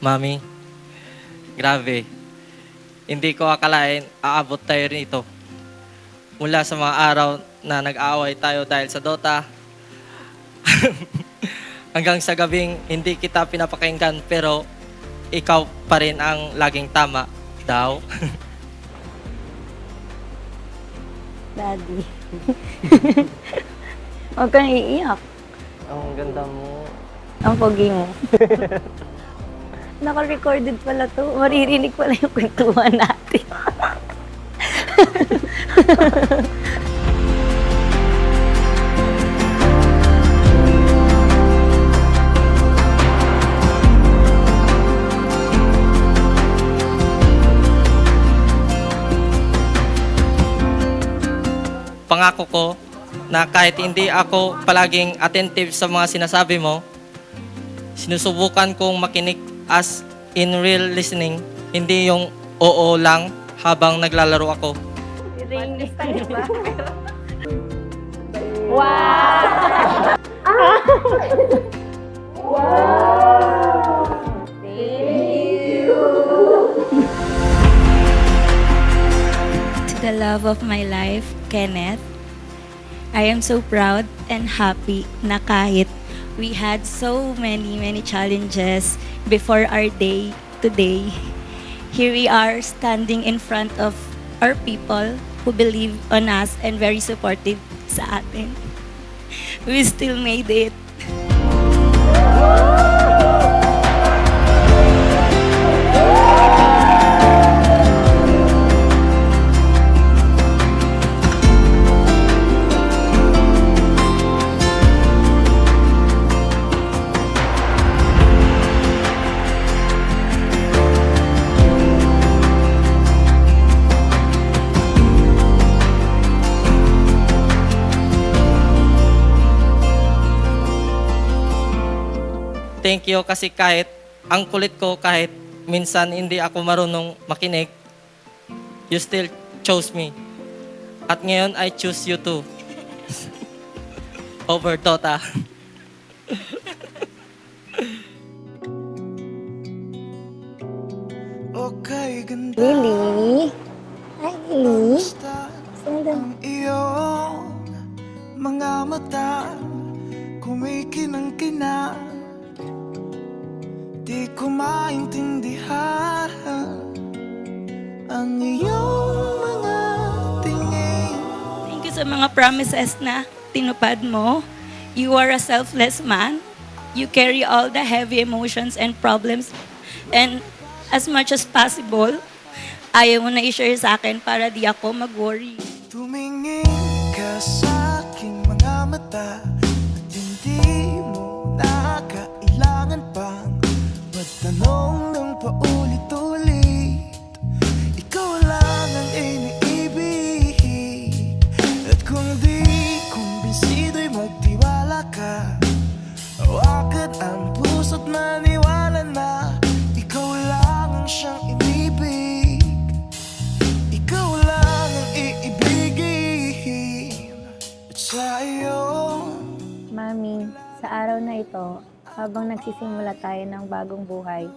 Mami, grabe. Hindi ko akalain aabot tayo rito. Mula sa mga araw na nag-aaway tayo dahil sa Dota, hanggang sa gabing hindi kita pinapakinggan pero ikaw pa rin ang laging tama daw. Daddy. Huwag kang iiyak. Ang ganda mo. Ang pogi mo. Naka-recorded pala to. Maririnig pala yung kwentuhan natin. Pangako ko na kahit hindi ako palaging attentive sa mga sinasabi mo, sinusubukan kong makinig as in real listening, hindi yung oo lang habang naglalaro ako. English tayo ba? Wow! Wow! Thank you! To the love of my life, Kenneth, I am so proud and happy na kahit we had so many challenges before our day today, here we are standing in front of our people who believe on us and very supportive sa atin. We still made it. Thank you kasi kahit ang kulit ko, kahit minsan hindi ako marunong makinig, you still chose me. At ngayon, I choose you too. Over Dota. Lily? Hi, Lily. Saan Ang iyong mga mata kumikinang-kinang, di ko maintindihan ang iyong mga tingin. Thank you sa mga promises na tinupad mo. You are a selfless man. You carry all the heavy emotions and problems. And as much as possible, ayaw mo na i-share sa akin para di ako mag-worry. Tumingin ka sa aking mga mata at hindi mo na kailangan pang magtanong ng paulit-ulit. Ikaw lang ang iniibig, at kung di kumbinsido'y magtiwala ka. Hawakan ang puso't maniwala na ikaw lang ang siyang inibig. Ikaw lang ang iibigin. At sa iyo, Mami, sa araw na ito, habang nagsisimula tayo ng bagong buhay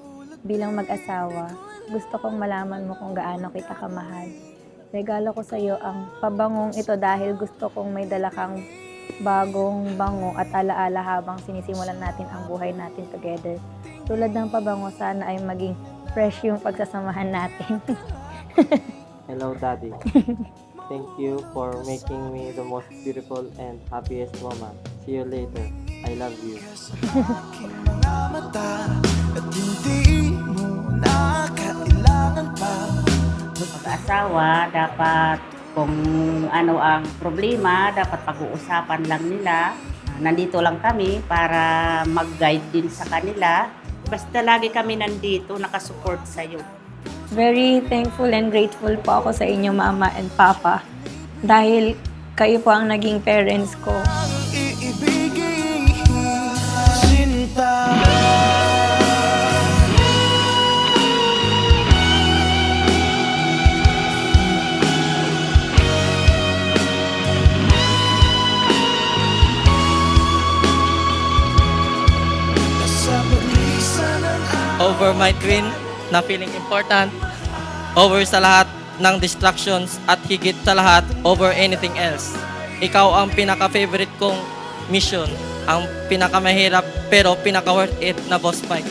bilang mag-asawa, gusto kong malaman mo kung gaano kita kamahal. Regalo ko sa iyo ang pabangong ito dahil gusto kong may dala kang bagong bango at alaala habang sinisimulan natin ang buhay natin together. Tulad ng pabango, sana ay maging fresh yung pagsasamahan natin. Hello, Daddy. Thank you for making me the most beautiful and happiest woman. See you later. I love you. aking mga mata at hindi mo na kailangan pa Mag-asawa, dapat kung ano ang problema, dapat pag-uusapan lang nila. Nandito lang kami para mag-guide din sa kanila. Basta lagi kami nandito, nakasupport sa'yo. Very thankful and grateful po ako sa inyo, Mama and Papa. Dahil kayo po ang naging parents ko. ang iibigin. Sinta, sa paglisan ng over my twin na feeling important, over sa lahat ng distractions at higit sa lahat, over anything else. Ikaw ang pinaka-favorite kong mission, ang pinakamahirap pero pinaka-worth it na boss fight.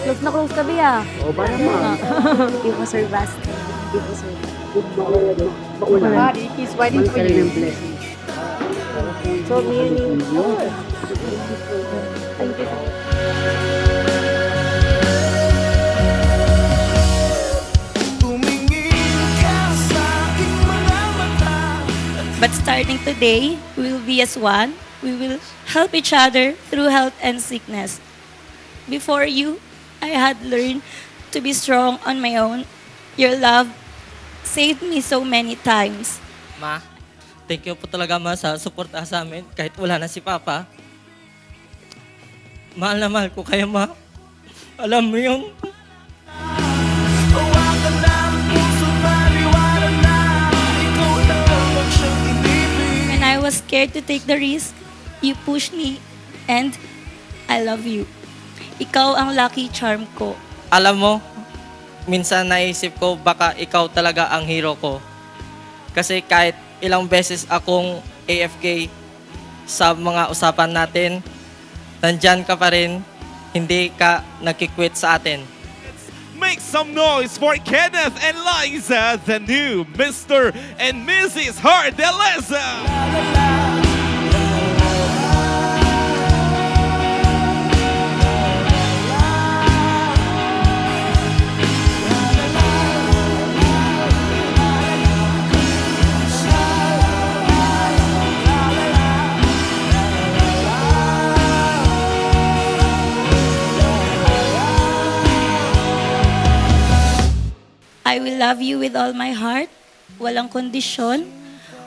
Close na close ka, Bia. You po, Sir Basti. You po, Sir Buddy, he's waiting for you. So, meaning, Tumingin ka sa aking mga mata. But starting today, we will be as one. We will help each other through health and sickness. Before you, I had learned to be strong on my own. Your love saved me so many times. Ma, thank you po talaga ma sa suporta sa amin kahit wala na si Papa. Mahal na mahal ko kayo ma. Alam mo yung Hawakan na ang puso, maliwanag na. Ikaw lang ang siyang inibig. When I was scared to take the risk, you pushed me and I love you. Ikaw ang lucky charm ko. alam mo, minsan naisip ko baka ikaw talaga ang hero ko. Kasi kahit ilang beses akong AFK sa mga usapan natin, nandyan ka pa rin, hindi ka nagkikwit sa atin. Make some noise for Kenneth and Liza, the new Mr. and Mrs. Hardeleza. I will love you with all my heart, walang kondisyon,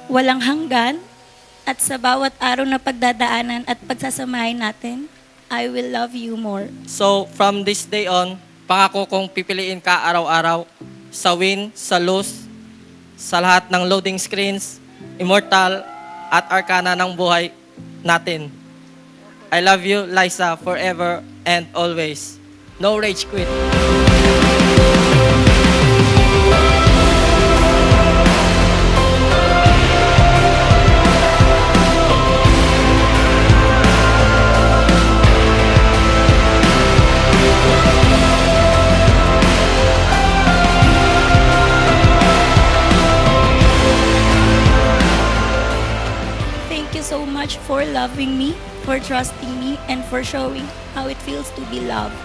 walang hanggan, at sa bawat araw na pagdadaanan at pagsasamahin natin, I will love you more. So, from this day on, pangako kong pipiliin ka araw-araw sa win, sa lose, sa lahat ng loading screens, immortal, at arcana ng buhay natin. I love you, Liza, forever and always. No rage quit. Thank you so much for loving me, for trusting me, and for showing how it feels to be loved.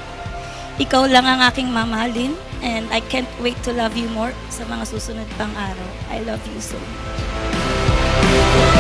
Ikaw lang ang aking mamahalin, and I can't wait to love you more sa mga susunod pang araw. I love you so much.